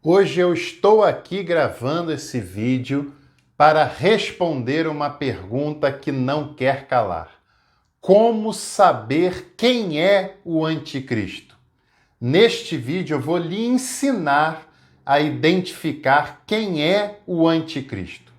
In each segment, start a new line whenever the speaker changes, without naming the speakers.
Hoje eu estou aqui gravando esse vídeo para responder uma pergunta que não quer calar. Como saber quem é o anticristo? Neste vídeo eu vou lhe ensinar a identificar quem é o anticristo.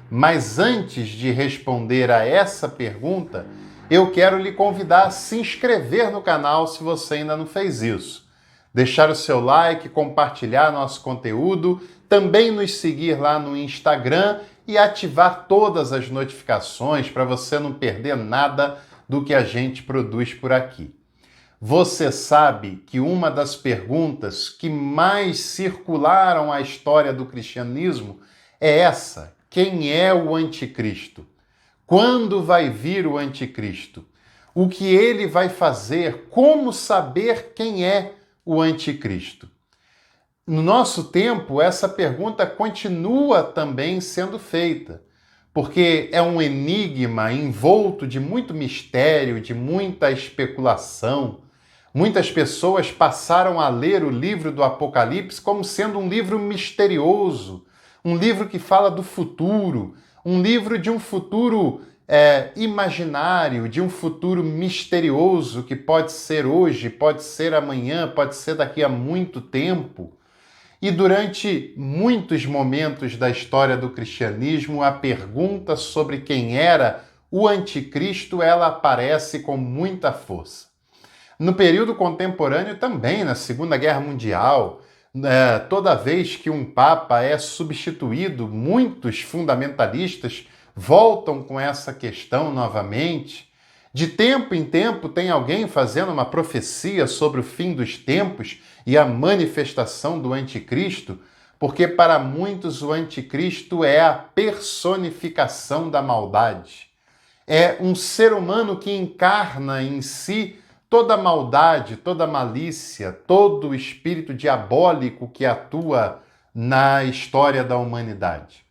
Mas antes de responder a essa pergunta, eu quero lhe convidar a se inscrever no canal se você ainda não fez isso. Deixar o seu like, compartilhar nosso conteúdo, também nos seguir lá no Instagram e ativar todas as notificações para você não perder nada do que a gente produz por aqui. Você sabe que uma das perguntas que mais circularam a história do cristianismo é essa: quem é o anticristo? Quando vai vir o anticristo? O que ele vai fazer? Como saber quem é o anticristo? No nosso tempo, essa pergunta continua também sendo feita, porque é um enigma envolto de muito mistério, de muita especulação. Muitas pessoas passaram a ler o livro do Apocalipse como sendo um livro misterioso, um livro que fala do futuro, um livro de um futuro imaginário, de um futuro misterioso que pode ser hoje, pode ser amanhã, pode ser daqui a muito tempo. E durante muitos momentos da história do cristianismo, a pergunta sobre quem era o anticristo, ela aparece com muita força. No período contemporâneo também, na Segunda Guerra Mundial, toda vez que um papa é substituído, muitos fundamentalistas voltam com essa questão novamente. De tempo em tempo tem alguém fazendo uma profecia sobre o fim dos tempos e a manifestação do anticristo, porque para muitos o anticristo é a personificação da maldade. É um ser humano que encarna em si toda maldade, toda malícia, todo o espírito diabólico que atua na história da humanidade.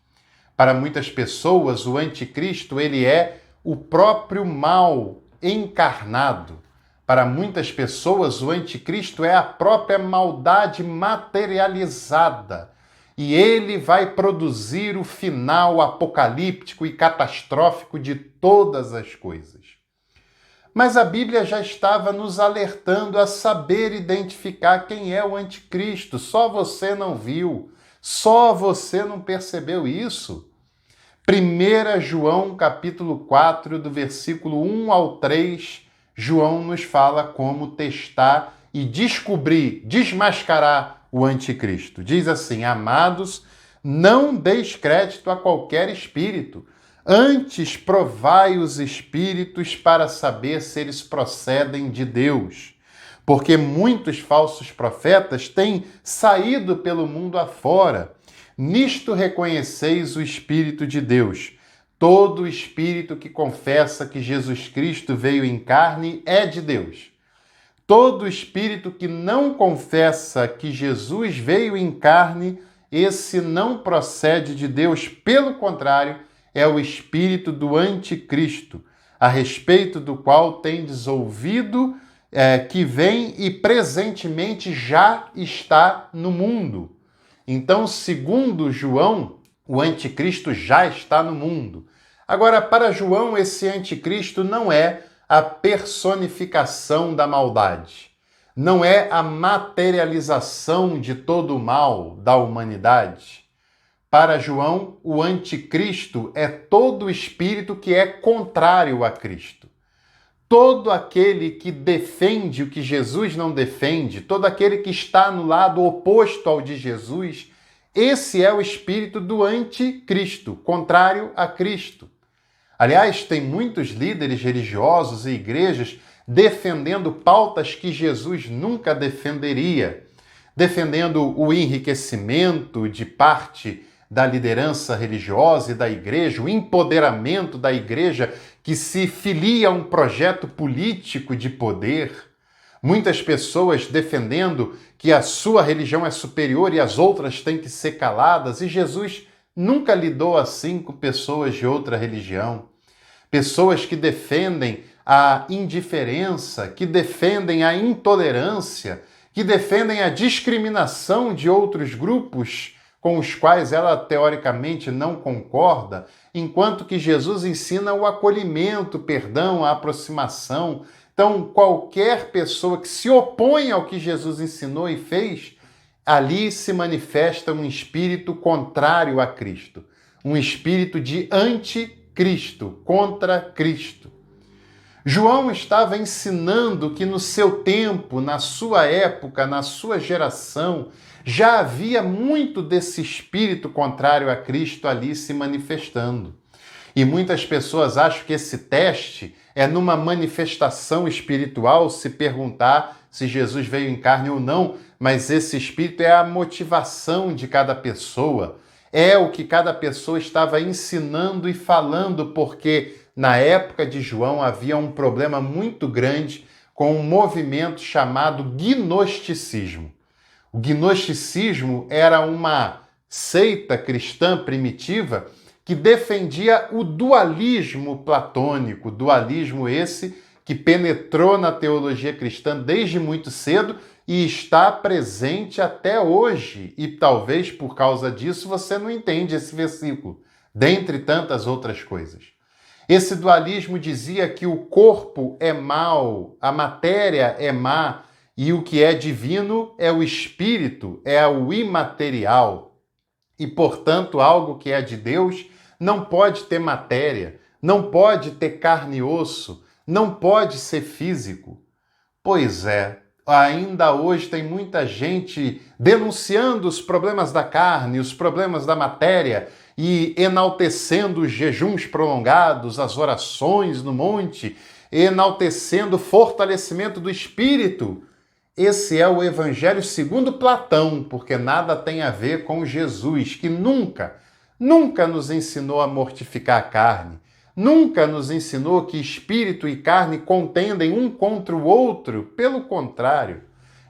Para muitas pessoas, o anticristo ele é o próprio mal encarnado. Para muitas pessoas, o anticristo é a própria maldade materializada. E ele vai produzir o final apocalíptico e catastrófico de todas as coisas. Mas a Bíblia já estava nos alertando a saber identificar quem é o anticristo. Só você não viu, só você não percebeu isso. 1 João capítulo 4, do versículo 1 ao 3, João nos fala como testar e descobrir, desmascarar o anticristo. Diz assim: amados, não deis crédito a qualquer espírito, antes provai os espíritos para saber se eles procedem de Deus. Porque muitos falsos profetas têm saído pelo mundo afora. Nisto reconheceis o Espírito de Deus. Todo espírito que confessa que Jesus Cristo veio em carne é de Deus. Todo espírito que não confessa que Jesus veio em carne, esse não procede de Deus. Pelo contrário, é o espírito do anticristo, a respeito do qual tendes ouvido que vem e presentemente já está no mundo. Então, segundo João, o anticristo já está no mundo. Agora, para João, esse anticristo não é a personificação da maldade, não é a materialização de todo o mal da humanidade. Para João, o anticristo é todo espírito que é contrário a Cristo. Todo aquele que defende o que Jesus não defende, todo aquele que está no lado oposto ao de Jesus, esse é o espírito do anticristo, contrário a Cristo. Aliás, tem muitos líderes religiosos e igrejas defendendo pautas que Jesus nunca defenderia, defendendo o enriquecimento de parte da liderança religiosa e da igreja, o empoderamento da igreja que se filia a um projeto político de poder. Muitas pessoas defendendo que a sua religião é superior e as outras têm que ser caladas, e Jesus nunca lidou assim com pessoas de outra religião. Pessoas que defendem a indiferença, que defendem a intolerância, que defendem a discriminação de outros grupos com os quais ela teoricamente não concorda, enquanto que Jesus ensina o acolhimento, o perdão, a aproximação. Então, qualquer pessoa que se opõe ao que Jesus ensinou e fez, ali se manifesta um espírito contrário a Cristo, um espírito de anticristo, contra Cristo. João estava ensinando que no seu tempo, na sua época, na sua geração, já havia muito desse espírito contrário a Cristo ali se manifestando. E muitas pessoas acham que esse teste é numa manifestação espiritual se perguntar se Jesus veio em carne ou não, mas esse espírito é a motivação de cada pessoa, é o que cada pessoa estava ensinando e falando, porque na época de João havia um problema muito grande com um movimento chamado gnosticismo. O gnosticismo era uma seita cristã primitiva que defendia o dualismo platônico, dualismo esse que penetrou na teologia cristã desde muito cedo e está presente até hoje. E talvez por causa disso você não entende esse versículo, dentre tantas outras coisas. Esse dualismo dizia que o corpo é mau, a matéria é má, e o que é divino é o espírito, é o imaterial. E, portanto, algo que é de Deus não pode ter matéria, não pode ter carne e osso, não pode ser físico. Pois é, ainda hoje tem muita gente denunciando os problemas da carne, os problemas da matéria, e enaltecendo os jejuns prolongados, as orações no monte, enaltecendo o fortalecimento do espírito. Esse é o Evangelho segundo Platão, porque nada tem a ver com Jesus, que nunca nos ensinou a mortificar a carne, nunca nos ensinou que espírito e carne contendem um contra o outro. Pelo contrário,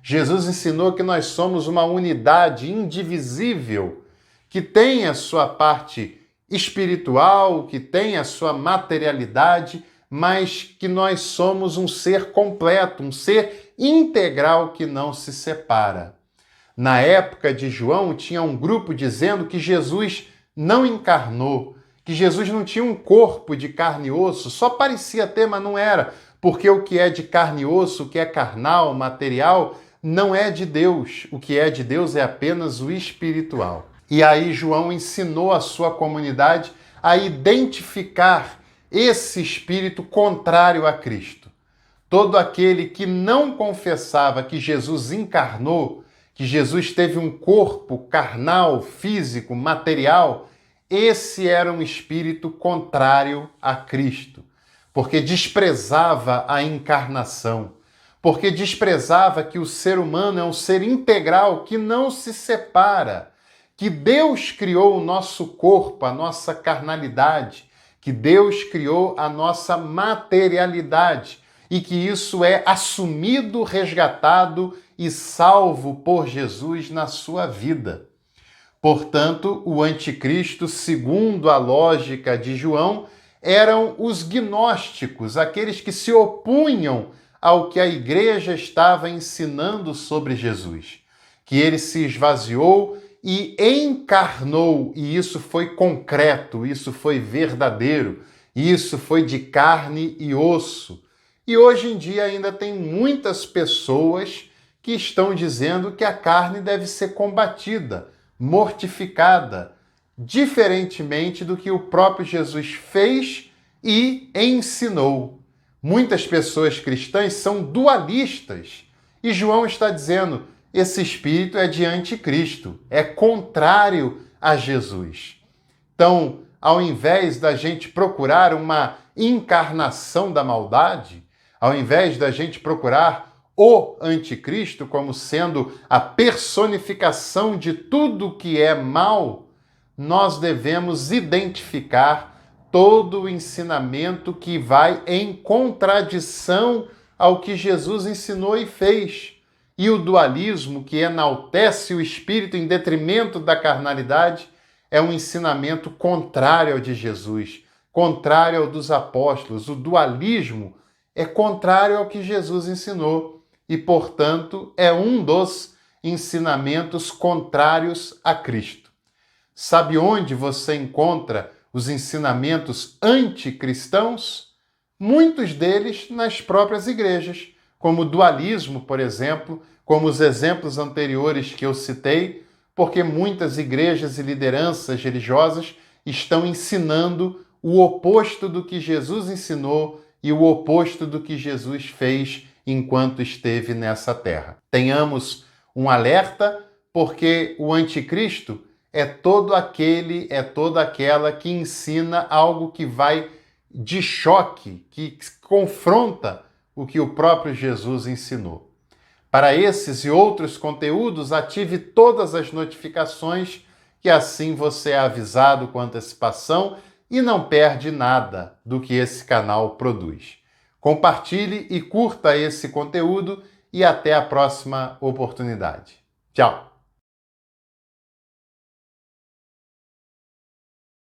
Jesus ensinou que nós somos uma unidade indivisível, que tem a sua parte espiritual, que tem a sua materialidade, mas que nós somos um ser completo, um ser integral que não se separa. Na época de João, tinha um grupo dizendo que Jesus não encarnou, que Jesus não tinha um corpo de carne e osso, só parecia ter, mas não era, porque o que é de carne e osso, o que é carnal, material, não é de Deus. O que é de Deus é apenas o espiritual. E aí João ensinou a sua comunidade a identificar esse espírito contrário a Cristo. Todo aquele que não confessava que Jesus encarnou, que Jesus teve um corpo carnal, físico, material, esse era um espírito contrário a Cristo, porque desprezava a encarnação, porque desprezava que o ser humano é um ser integral que não se separa, que Deus criou o nosso corpo, a nossa carnalidade, que Deus criou a nossa materialidade e que isso é assumido, resgatado e salvo por Jesus na sua vida. Portanto, o anticristo, segundo a lógica de João, eram os gnósticos, aqueles que se opunham ao que a igreja estava ensinando sobre Jesus, que ele se esvaziou e encarnou, e isso foi concreto, isso foi verdadeiro, isso foi de carne e osso. E hoje em dia ainda tem muitas pessoas que estão dizendo que a carne deve ser combatida, mortificada, diferentemente do que o próprio Jesus fez e ensinou. Muitas pessoas cristãs são dualistas, e João está dizendo: esse espírito é de anticristo, é contrário a Jesus. Então, ao invés da gente procurar uma encarnação da maldade, ao invés da gente procurar o anticristo como sendo a personificação de tudo que é mal, nós devemos identificar todo o ensinamento que vai em contradição ao que Jesus ensinou e fez. E o dualismo, que enaltece o espírito em detrimento da carnalidade, é um ensinamento contrário ao de Jesus, contrário ao dos apóstolos. O dualismo é contrário ao que Jesus ensinou. e, portanto, é um dos ensinamentos contrários a Cristo. Sabe onde você encontra os ensinamentos anticristãos? Muitos deles nas próprias igrejas, como o dualismo, por exemplo, como os exemplos anteriores que eu citei, porque muitas igrejas e lideranças religiosas estão ensinando o oposto do que Jesus ensinou e o oposto do que Jesus fez enquanto esteve nessa terra. Tenhamos um alerta, porque o anticristo é todo aquele, é toda aquela que ensina algo que vai de choque, que confronta o que o próprio Jesus ensinou. Para esses e outros conteúdos, ative todas as notificações, que assim você é avisado com antecipação e não perde nada do que esse canal produz. Compartilhe e curta esse conteúdo e até a próxima oportunidade. Tchau!